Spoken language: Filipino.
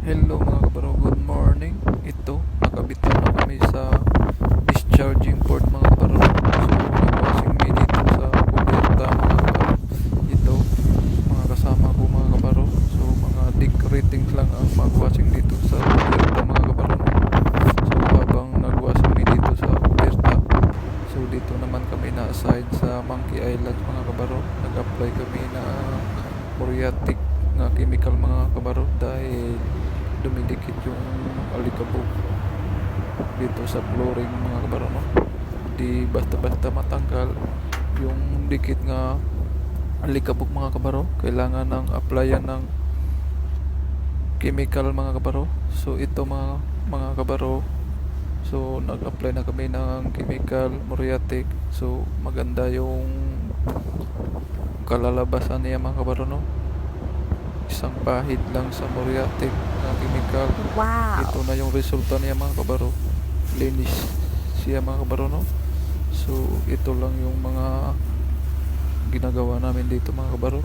Hello mga kabaro, good morning. Ito, nakabitaw na kami sa discharging port mga kabaro. So, nag-washing me dito sa Kuberta mga kabaro. Ito, mga kasama ko mga kabaro. So, mga dig ratings lang ang mag-washing dito sa Kuberta mga kabaro. So, habang nag-washing me dito sa Kuberta, so dito naman kami na-assign sa Monkey Island mga kabaro. Nag-apply kami na muriatic na chemical mga kabaro dahil dumidikit yung alikabok dito sa flooring mga kabaro, no? Di basta-basta matanggal yung dikit nga alikabok mga kabaro. Kailangan ng applyan ng chemical mga kabaro. So ito mga kabaro, so nag-apply na kami ng chemical muriatic. So maganda yung kalalabasan niya mga kabaro, no? Isang pahid lang sa muriatic na chemical. Wow! Ito na yung resulta niya mga kabaro. Linis siya mga kabaro, no? So ito lang yung mga ginagawa namin dito mga kabaro.